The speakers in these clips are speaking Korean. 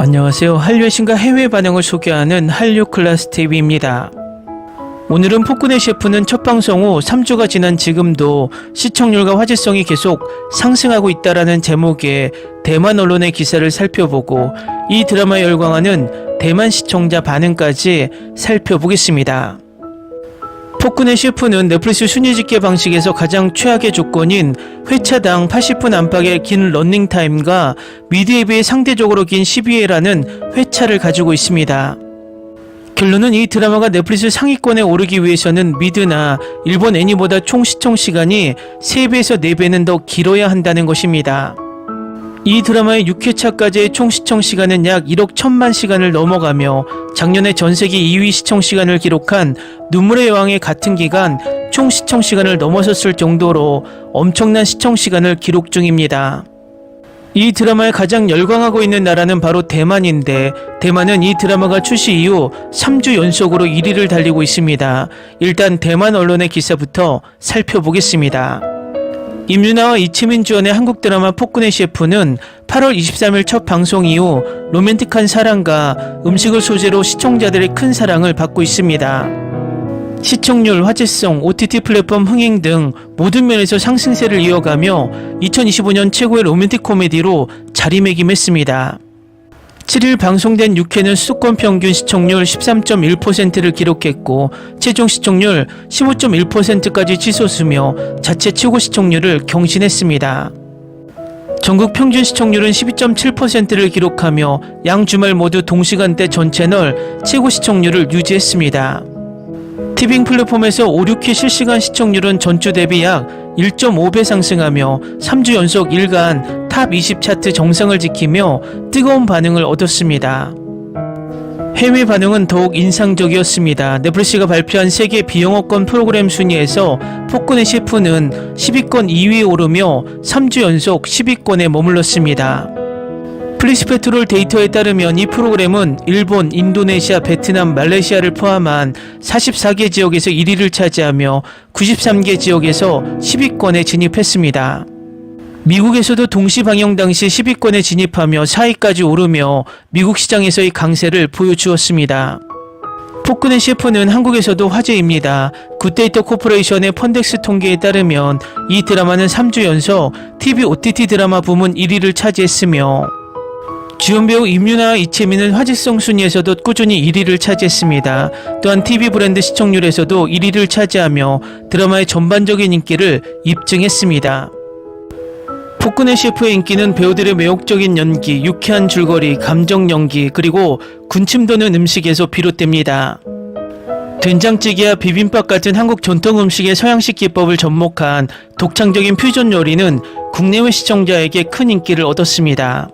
안녕하세요. 한류의 신과 해외 반응을 소개하는 한류클래스TV입니다. 오늘은 폭군의 셰프는 첫 방송 후 3주가 지난 지금도 시청률과 화제성이 계속 상승하고 있다라는 제목의 대만 언론의 기사를 살펴보고 이 드라마에 열광하는 대만 시청자 반응까지 살펴보겠습니다. 폭군의 셰프는 넷플릭스 순위 집계 방식에서 가장 최악의 조건인 회차당 80분 안팎의 긴 러닝타임과 미드에 비해 상대적으로 긴 12회라는 회차를 가지고 있습니다. 결론은 이 드라마가 넷플릭스 상위권에 오르기 위해서는 미드나 일본 애니보다 총 시청시간이 3배에서 4배는 더 길어야 한다는 것입니다. 이 드라마의 6회차까지의 총 시청시간은 약 1억 1000만 시간을 넘어가며 작년에 전세계 2위 시청시간을 기록한 눈물의 여왕의 같은 기간 총 시청시간을 넘어섰을 정도로 엄청난 시청시간을 기록 중입니다. 이 드라마에 가장 열광하고 있는 나라는 바로 대만인데 대만은 이 드라마가 출시 이후 3주 연속으로 1위를 달리고 있습니다. 일단 대만 언론의 기사부터 살펴보겠습니다. 임유나와 이채민 주연의 한국 드라마 폭군의 셰프는 8월 23일 첫 방송 이후 로맨틱한 사랑과 음식을 소재로 시청자들의 큰 사랑을 받고 있습니다. 시청률, 화제성, OTT 플랫폼 흥행 등 모든 면에서 상승세를 이어가며 2025년 최고의 로맨틱 코미디로 자리매김했습니다. 7일 방송된 6회는 수도권 평균 시청률 13.1%를 기록했고 최종 시청률 15.1%까지 치솟으며 자체 최고 시청률을 경신했습니다. 전국 평균 시청률은 12.7%를 기록하며 양 주말 모두 동시간대 전 채널 최고 시청률을 유지했습니다. 티빙 플랫폼에서 5, 6회 실시간 시청률은 전주 대비 약 1.5배 상승하며 3주 연속 일간 탑 20 차트 정상을 지키며 뜨거운 반응을 얻었습니다. 해외 반응은 더욱 인상적이었습니다. 넷플릭스가 발표한 세계 비영어권 프로그램 순위에서 폭군의 셰프는 10위권 2위에 오르며 3주 연속 10위권에 머물렀습니다. 플리스페트롤 데이터에 따르면 이 프로그램은 일본, 인도네시아, 베트남, 말레이시아를 포함한 44개 지역에서 1위를 차지하며 93개 지역에서 10위권에 진입했습니다. 미국에서도 동시 방영 당시 10위권에 진입하며 4위까지 오르며 미국 시장에서의 강세를 보여주었습니다. 폭군의 셰프는 한국에서도 화제입니다. 굿데이터 코퍼레이션의 펀덱스 통계에 따르면 이 드라마는 3주 연속 TV OTT 드라마 부문 1위를 차지했으며 주연 배우 임유나와 이채민은 화제성 순위에서도 꾸준히 1위를 차지했습니다. 또한 TV 브랜드 시청률에서도 1위를 차지하며 드라마의 전반적인 인기를 입증했습니다. 폭군의 셰프의 인기는 배우들의 매혹적인 연기, 유쾌한 줄거리, 감정 연기, 그리고 군침 도는 음식에서 비롯됩니다. 된장찌개와 비빔밥 같은 한국 전통 음식의 서양식 기법을 접목한 독창적인 퓨전 요리는 국내외 시청자에게 큰 인기를 얻었습니다.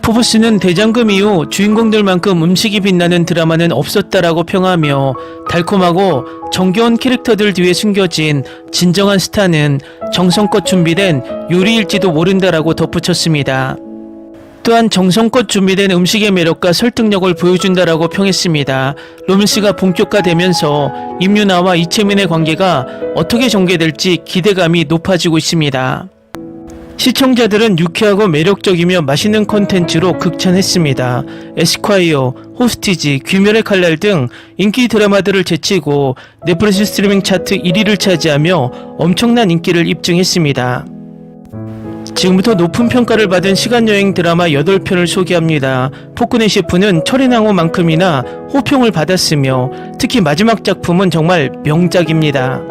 포브스는 대장금 이후 주인공들만큼 음식이 빛나는 드라마는 없었다라고 평하며 달콤하고 정겨운 캐릭터들 뒤에 숨겨진 진정한 스타는 정성껏 준비된 요리일지도 모른다라고 덧붙였습니다. 또한 정성껏 준비된 음식의 매력과 설득력을 보여준다라고 평했습니다. 로맨스가 본격화되면서 임유나와 이채민의 관계가 어떻게 전개될지 기대감이 높아지고 있습니다. 시청자들은 유쾌하고 매력적이며 맛있는 콘텐츠로 극찬했습니다. 에스콰이어, 호스티지, 귀멸의 칼날 등 인기 드라마들을 제치고 넷플릭스 스트리밍 차트 1위를 차지하며 엄청난 인기를 입증했습니다. 지금부터 높은 평가를 받은 시간여행 드라마 8편을 소개합니다. 폭군의 셰프는 철인왕후만큼이나 호평을 받았으며 특히 마지막 작품은 정말 명작입니다.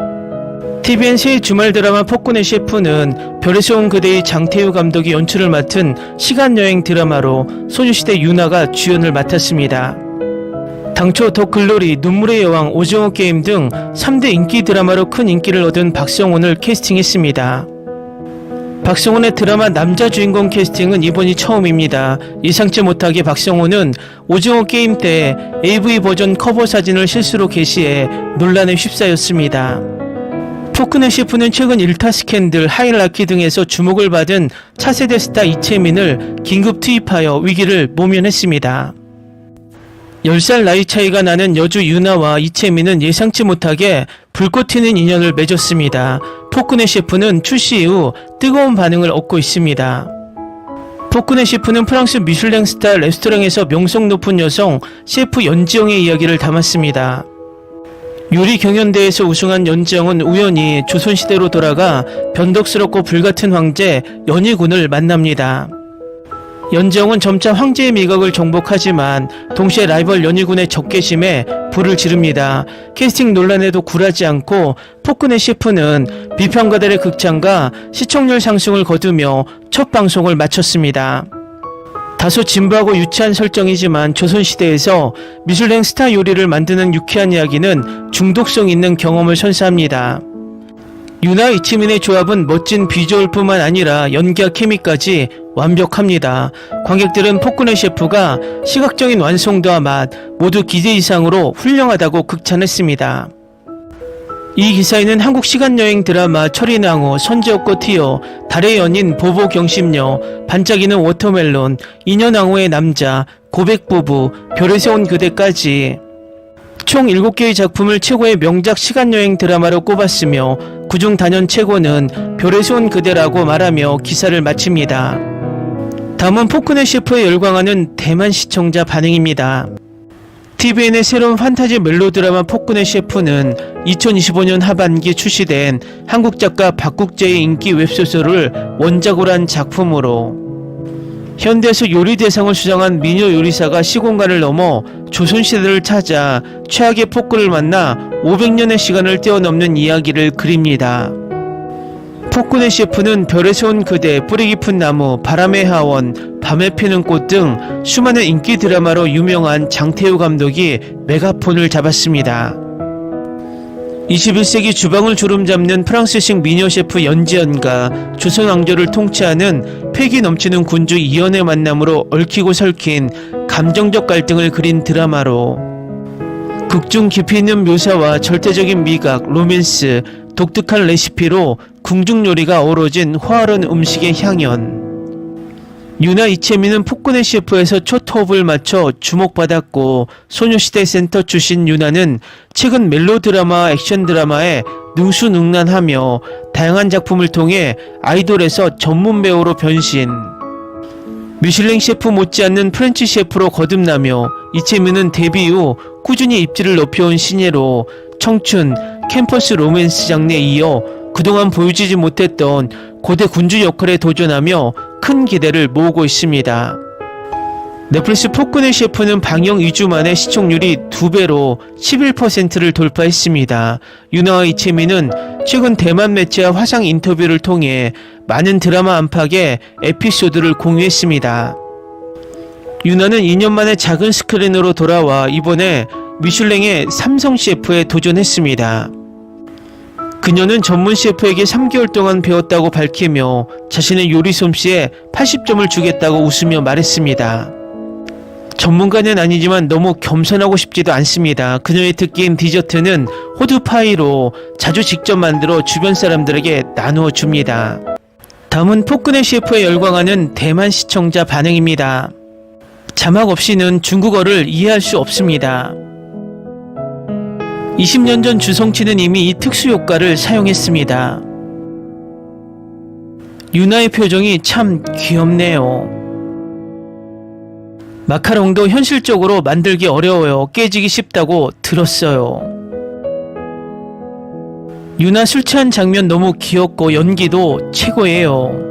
TVN 새 주말 드라마 폭군의 셰프는 별에서 온 그대의 장태우 감독이 연출을 맡은 시간여행 드라마로 소녀시대 유나가 주연을 맡았습니다. 당초 더 글로리, 눈물의 여왕, 오징어 게임 등 3대 인기 드라마로 큰 인기를 얻은 박성훈을 캐스팅했습니다. 박성훈의 드라마 남자 주인공 캐스팅은 이번이 처음입니다. 예상치 못하게 박성훈은 오징어 게임 때 AV 버전 커버 사진을 실수로 게시해 논란에 휩싸였습니다. 폭군의 셰프는 최근 일타 스캔들, 하이라키 등에서 주목을 받은 차세대 스타 이채민을 긴급 투입하여 위기를 모면했습니다. 10살 나이 차이가 나는 여주 유나와 이채민은 예상치 못하게 불꽃 튀는 인연을 맺었습니다. 폭군의 셰프는 출시 이후 뜨거운 반응을 얻고 있습니다. 포크네 셰프는 프랑스 미슐랭 스타 레스토랑에서 명성 높은 여성 셰프 연지영의 이야기를 담았습니다. 요리 경연대회에서 우승한 연지영은 우연히 조선시대로 돌아가 변덕스럽고 불같은 황제 연희군을 만납니다. 연지영은 점차 황제의 미각을 정복하지만 동시에 라이벌 연희군의 적개심에 불을 지릅니다. 캐스팅 논란에도 굴하지 않고 포크네 셰프는 비평가들의 극찬과 시청률 상승을 거두며 첫 방송을 마쳤습니다. 다소 진부하고 유치한 설정이지만 조선시대에서 미슐랭 스타 요리를 만드는 유쾌한 이야기는 중독성 있는 경험을 선사합니다. 유나 이치민의 조합은 멋진 비주얼뿐만 아니라 연기와 케미까지 완벽합니다. 관객들은 포크네 셰프가 시각적인 완성도와 맛 모두 기대 이상으로 훌륭하다고 극찬했습니다. 이 기사에는 한국 시간여행 드라마 철인왕후, 선지옥고 티어, 달의 연인 보보 경심녀, 반짝이는 워터멜론, 인연왕후의 남자, 고백부부, 별에서 온 그대까지 총 7개의 작품을 최고의 명작 시간여행 드라마로 꼽았으며 그중 단연 최고는 별에서 온 그대라고 말하며 기사를 마칩니다. 다음은 포크네 셰프에 열광하는 대만 시청자 반응입니다. TVN의 새로운 판타지 멜로드라마 포크네 셰프는 2025년 하반기 출시된 한국 작가 박국재의 인기 웹소설을 원작으로 한 작품으로 현대에서 요리 대상을 수상한 미녀 요리사가 시공간을 넘어 조선시대를 찾아 최악의 포크를 만나 500년의 시간을 뛰어넘는 이야기를 그립니다. 포크네 셰프는 별에서 온 그대, 뿌리 깊은 나무, 바람의 하원, 밤에 피는 꽃 등 수많은 인기 드라마로 유명한 장태우 감독이 메가폰을 잡았습니다. 21세기 주방을 주름잡는 프랑스식 미녀 셰프 연지연과 조선 왕조를 통치하는 패기 넘치는 군주 이연의 만남으로 얽히고 설킨 감정적 갈등을 그린 드라마로 극중 깊이 있는 묘사와 절대적인 미각, 로맨스, 독특한 레시피로 궁중 요리가 어우러진 호화로운 음식의 향연. 유나 이채민은 포크네 셰프에서 첫 호흡을 맞춰 주목받았고 소녀시대 센터 출신 유나는 최근 멜로드라마, 액션 드라마에 능수능란하며 다양한 작품을 통해 아이돌에서 전문 배우로 변신. 미슐랭 셰프 못지않는 프렌치 셰프로 거듭나며 이채민은 데뷔 후 꾸준히 입지를 높여온 신예로 청춘, 캠퍼스 로맨스 장르에 이어 그동안 보여주지 못했던 고대 군주 역할에 도전하며 큰 기대를 모으고 있습니다. 넷플릭스 포크네 셰프는 방영 2주 만에 시청률이 2배로 11%를 돌파했습니다. 유나와 이채민은 최근 대만 매체와 화상 인터뷰를 통해 많은 드라마 안팎의 에피소드를 공유했습니다. 유나는 2년 만에 작은 스크린으로 돌아와 이번에 미슐랭의 삼성 셰프에 도전했습니다. 그녀는 전문 셰프에게 3개월 동안 배웠다고 밝히며 자신의 요리 솜씨에 80점을 주겠다고 웃으며 말했습니다. 전문가는 아니지만 너무 겸손하고 싶지도 않습니다. 그녀의 특기인 디저트는 호두파이로 자주 직접 만들어 주변 사람들에게 나누어 줍니다. 다음은 포크네 셰프에 열광하는 대만 시청자 반응입니다. 자막 없이는 중국어를 이해할 수 없습니다. 20년 전 주성치는 이미 이 특수 효과를 사용했습니다. 유나의 표정이 참 귀엽네요. 마카롱도 현실적으로 만들기 어려워요. 깨지기 쉽다고 들었어요. 유나 술 취한 장면 너무 귀엽고 연기도 최고예요.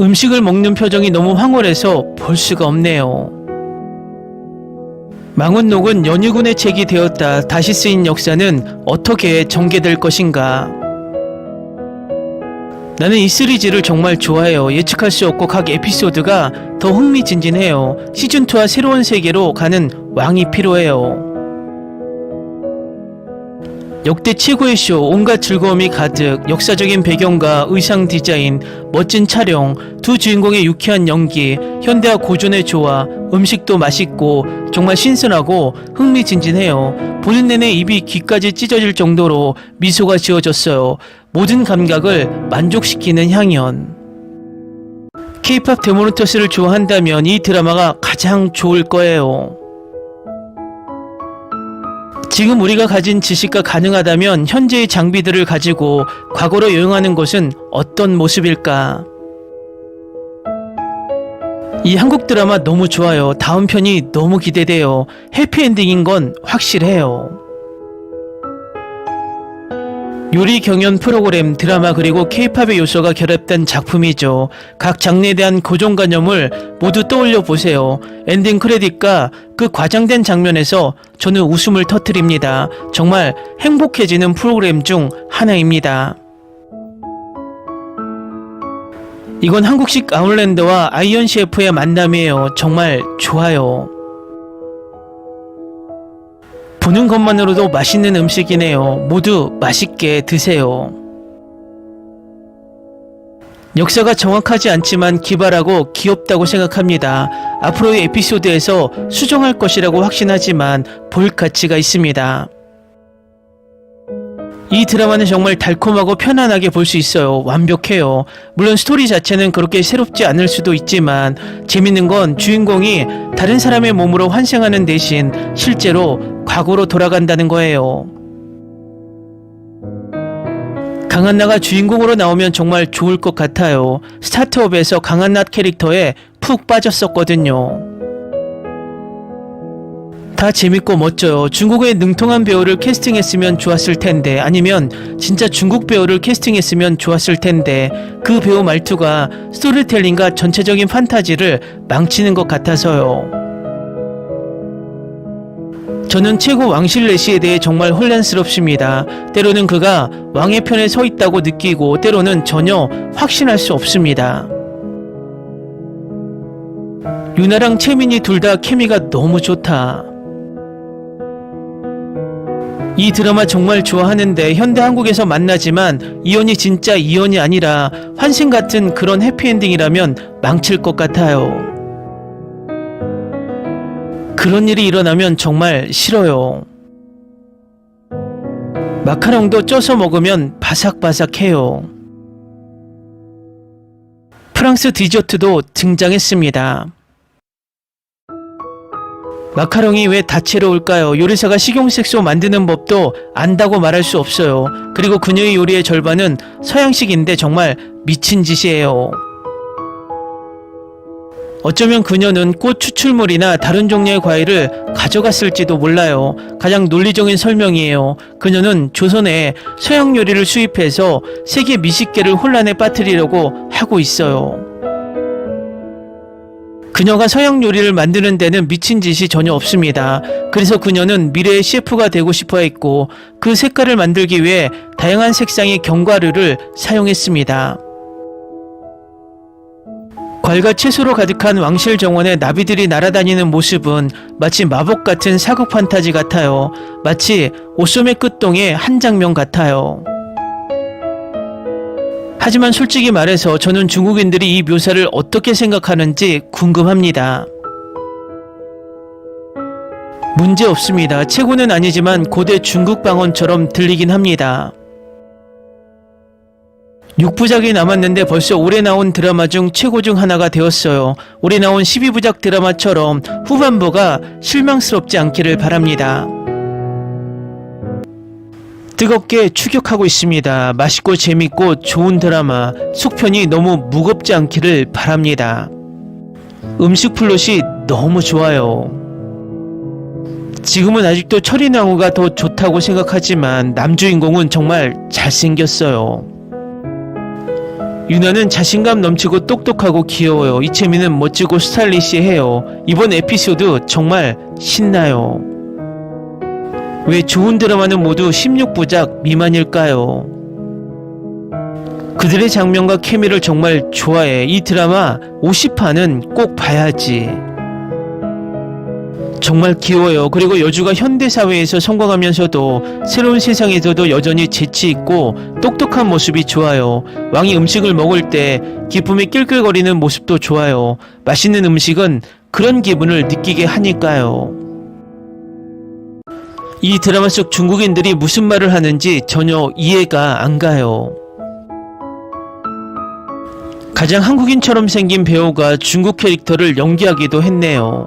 음식을 먹는 표정이 너무 황홀해서 볼 수가 없네요. 망원록은 연희군의 책이 되었다. 다시 쓰인 역사는 어떻게 전개될 것인가. 나는 이 시리즈를 정말 좋아해요. 예측할 수 없고 각 에피소드가 더 흥미진진해요. 시즌2와 새로운 세계로 가는 왕이 필요해요. 역대 최고의 쇼, 온갖 즐거움이 가득, 역사적인 배경과 의상 디자인, 멋진 촬영, 두 주인공의 유쾌한 연기, 현대와 고전의 조화, 음식도 맛있고 정말 신선하고 흥미진진해요. 보는 내내 입이 귀까지 찢어질 정도로 미소가 지어졌어요. 모든 감각을 만족시키는 향연. K-POP 데모노터스를 좋아한다면 이 드라마가 가장 좋을 거예요. 지금 우리가 가진 지식과 가능하다면 현재의 장비들을 가지고 과거로 여행하는 것은 어떤 모습일까? 이 한국 드라마 너무 좋아요. 다음 편이 너무 기대돼요. 해피엔딩인 건 확실해요. 요리 경연 프로그램, 드라마 그리고 케이팝의 요소가 결합된 작품이죠. 각 장르에 대한 고정관념을 모두 떠올려 보세요. 엔딩 크레딧과 그 과장된 장면에서 저는 웃음을 터뜨립니다. 정말 행복해지는 프로그램 중 하나입니다. 이건 한국식 아웃랜더와 아이언 셰프의 만남이에요. 정말 좋아요. 보는 것만으로도 맛있는 음식이네요. 모두 맛있게 드세요. 역사가 정확하지 않지만 기발하고 귀엽다고 생각합니다. 앞으로의 에피소드에서 수정할 것이라고 확신하지만 볼 가치가 있습니다. 이 드라마는 정말 달콤하고 편안하게 볼 수 있어요. 완벽해요. 물론 스토리 자체는 그렇게 새롭지 않을 수도 있지만 재밌는 건 주인공이 다른 사람의 몸으로 환생하는 대신 실제로 과거로 돌아간다는 거예요. 강한나가 주인공으로 나오면 정말 좋을 것 같아요. 스타트업에서 강한나 캐릭터에 푹 빠졌었거든요. 다 재밌고 멋져요. 중국의 능통한 배우를 캐스팅했으면 좋았을 텐데, 아니면 진짜 중국 배우를 캐스팅했으면 좋았을 텐데, 그 배우 말투가 스토리텔링과 전체적인 판타지를 망치는 것 같아서요. 저는 최고 왕실 내시에 대해 정말 혼란스럽습니다. 때로는 그가 왕의 편에 서 있다고 느끼고 때로는 전혀 확신할 수 없습니다. 유나랑 채민이 둘 다 케미가 너무 좋다. 이 드라마 정말 좋아하는데 현대 한국에서 만나지만 이연이 진짜 이연이 아니라 환생 같은 그런 해피엔딩이라면 망칠 것 같아요. 그런 일이 일어나면 정말 싫어요. 마카롱도 쪄서 먹으면 바삭바삭해요. 프랑스 디저트도 등장했습니다. 마카롱이 왜 다채로울까요? 요리사가 식용색소 만드는 법도 안다고 말할 수 없어요. 그리고 그녀의 요리의 절반은 서양식인데 정말 미친 짓이에요. 어쩌면 그녀는 꽃 추출물이나 다른 종류의 과일을 가져갔을지도 몰라요. 가장 논리적인 설명이에요. 그녀는 조선에 서양 요리를 수입해서 세계 미식계를 혼란에 빠뜨리려고 하고 있어요. 그녀가 서양 요리를 만드는 데는 미친 짓이 전혀 없습니다. 그래서 그녀는 미래의 셰프가 되고 싶어 했고 그 색깔을 만들기 위해 다양한 색상의 견과류를 사용했습니다. 과일과 채소로 가득한 왕실 정원에 나비들이 날아다니는 모습은 마치 마법 같은 사극 판타지 같아요. 마치 오소메 끝동의 한 장면 같아요. 하지만 솔직히 말해서 저는 중국인들이 이 묘사를 어떻게 생각하는지 궁금합니다. 문제 없습니다. 최고는 아니지만 고대 중국 방언처럼 들리긴 합니다. 6부작이 남았는데 벌써 올해 나온 드라마 중 최고 중 하나가 되었어요. 올해 나온 12부작 드라마처럼 후반부가 실망스럽지 않기를 바랍니다. 뜨겁게 추격하고 있습니다. 맛있고 재밌고 좋은 드라마, 속편이 너무 무겁지 않기를 바랍니다. 음식 플롯이 너무 좋아요. 지금은 아직도 철인왕후가 더 좋다고 생각하지만 남주인공은 정말 잘생겼어요. 유나는 자신감 넘치고 똑똑하고 귀여워요. 이채민은 멋지고 스타일리시해요. 이번 에피소드 정말 신나요. 왜 좋은 드라마는 모두 16부작 미만일까요? 그들의 장면과 케미를 정말 좋아해. 이 드라마 50화는 꼭 봐야지. 정말 귀여워요. 그리고 여주가 현대사회에서 성공하면서도 새로운 세상에서도 여전히 재치있고 똑똑한 모습이 좋아요. 왕이 음식을 먹을 때 기쁨이 낄낄거리는 모습도 좋아요. 맛있는 음식은 그런 기분을 느끼게 하니까요. 이 드라마 속 중국인들이 무슨 말을 하는지 전혀 이해가 안 가요. 가장 한국인처럼 생긴 배우가 중국 캐릭터를 연기하기도 했네요.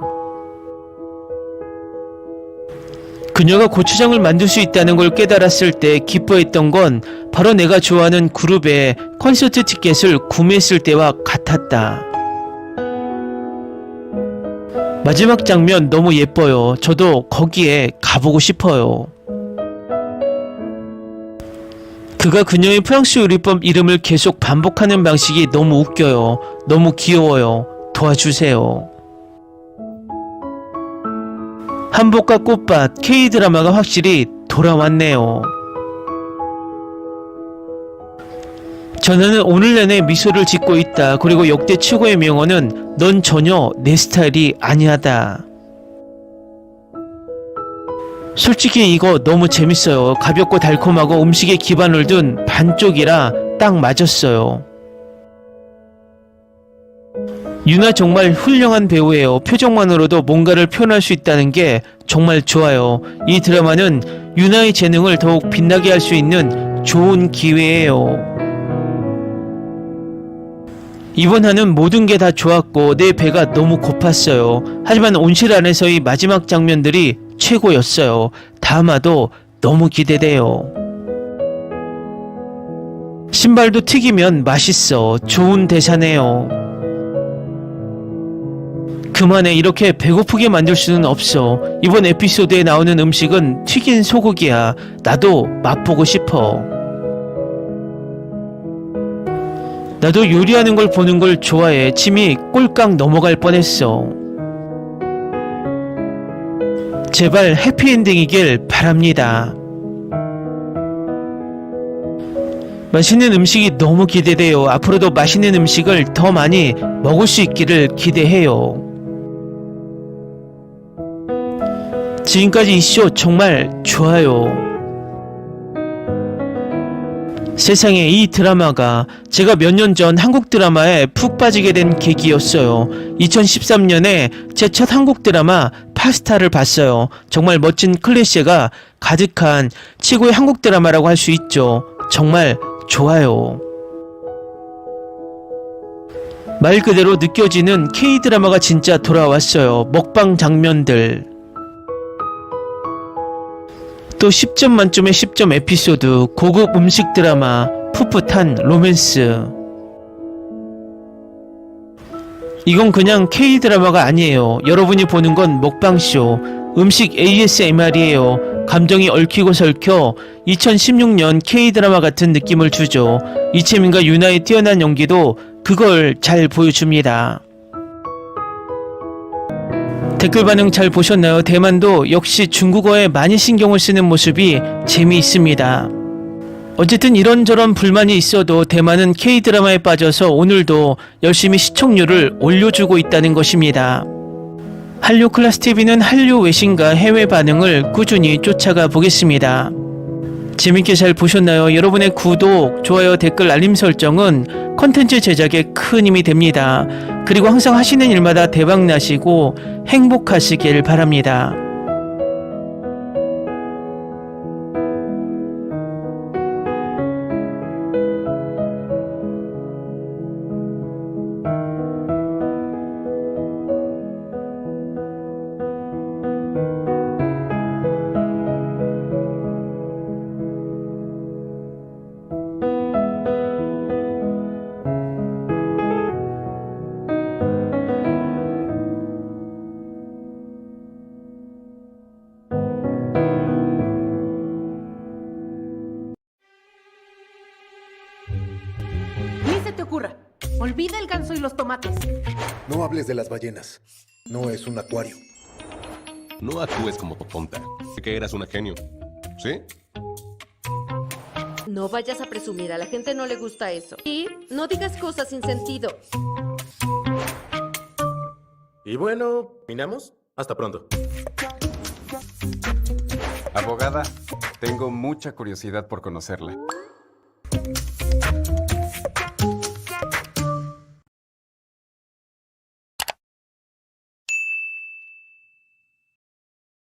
그녀가 고추장을 만들 수 있다는 걸 깨달았을 때 기뻐했던 건 바로 내가 좋아하는 그룹의 콘서트 티켓을 구매했을 때와 같았다. 마지막 장면 너무 예뻐요. 저도 거기에 가보고 싶어요. 그가 그녀의 프랑스 요리법 이름을 계속 반복하는 방식이 너무 웃겨요. 너무 귀여워요. 도와주세요. 한복과 꽃밭, K-드라마가 확실히 돌아왔네요. 전화는 오늘 내내 미소를 짓고 있다. 그리고 역대 최고의 명언은 넌 전혀 내 스타일이 아니하다. 솔직히 이거 너무 재밌어요. 가볍고 달콤하고 음식에 기반을 둔 반쪽이라 딱 맞았어요. 유나 정말 훌륭한 배우예요. 표정만으로도 뭔가를 표현할 수 있다는 게 정말 좋아요. 이 드라마는 유나의 재능을 더욱 빛나게 할 수 있는 좋은 기회예요. 이번 화는 모든 게 다 좋았고 내 배가 너무 고팠어요. 하지만 온실 안에서의 마지막 장면들이 최고였어요. 다음화도 너무 기대돼요. 신발도 튀기면 맛있어. 좋은 대사네요. 그만해. 이렇게 배고프게 만들 수는 없어. 이번 에피소드에 나오는 음식은 튀긴 소고기야. 나도 맛보고 싶어. 나도 요리하는 걸 보는 걸 좋아해. 침이 꼴깍 넘어갈 뻔했어. 제발 해피엔딩이길 바랍니다. 맛있는 음식이 너무 기대돼요. 앞으로도 맛있는 음식을 더 많이 먹을 수 있기를 기대해요. 지금까지 이 쇼 정말 좋아요. 세상에, 이 드라마가 제가 몇 년 전 한국 드라마에 푹 빠지게 된 계기였어요. 2013년에 제 첫 한국 드라마 파스타를 봤어요. 정말 멋진 클리셰가 가득한 최고의 한국 드라마라고 할 수 있죠. 정말 좋아요. 말 그대로 느껴지는 K-드라마가 진짜 돌아왔어요. 먹방 장면들. 또 10점 만점의 10점 에피소드, 고급 음식 드라마, 풋풋한 로맨스. 이건 그냥 K-드라마가 아니에요. 여러분이 보는 건 먹방쇼, 음식 ASMR이에요. 감정이 얽히고 설켜 2016년 K-드라마 같은 느낌을 주죠. 이채민과 유나의 뛰어난 연기도 그걸 잘 보여줍니다. 댓글 반응 잘 보셨나요? 대만도 역시 중국어에 많이 신경을 쓰는 모습이 재미있습니다. 어쨌든 이런저런 불만이 있어도 대만은 K-드라마에 빠져서 오늘도 열심히 시청률을 올려주고 있다는 것입니다. 한류 클래스TV는 한류 외신과 해외 반응을 꾸준히 쫓아가 보겠습니다. 재밌게 잘 보셨나요? 여러분의 구독, 좋아요, 댓글, 알림 설정은 컨텐츠 제작에 큰 힘이 됩니다. 그리고 항상 하시는 일마다 대박 나시고 행복하시길 바랍니다. Ni se te ocurra. Olvida el ganso y los tomates. No hables de las ballenas. No es un acuario. No actúes como tonta. Sé que eras una genio. ¿Sí? No vayas a presumir, a la gente no le gusta eso. Y no digas cosas sin sentido. Y bueno, ¿terminamos? Hasta pronto. Abogada, tengo mucha curiosidad por conocerla.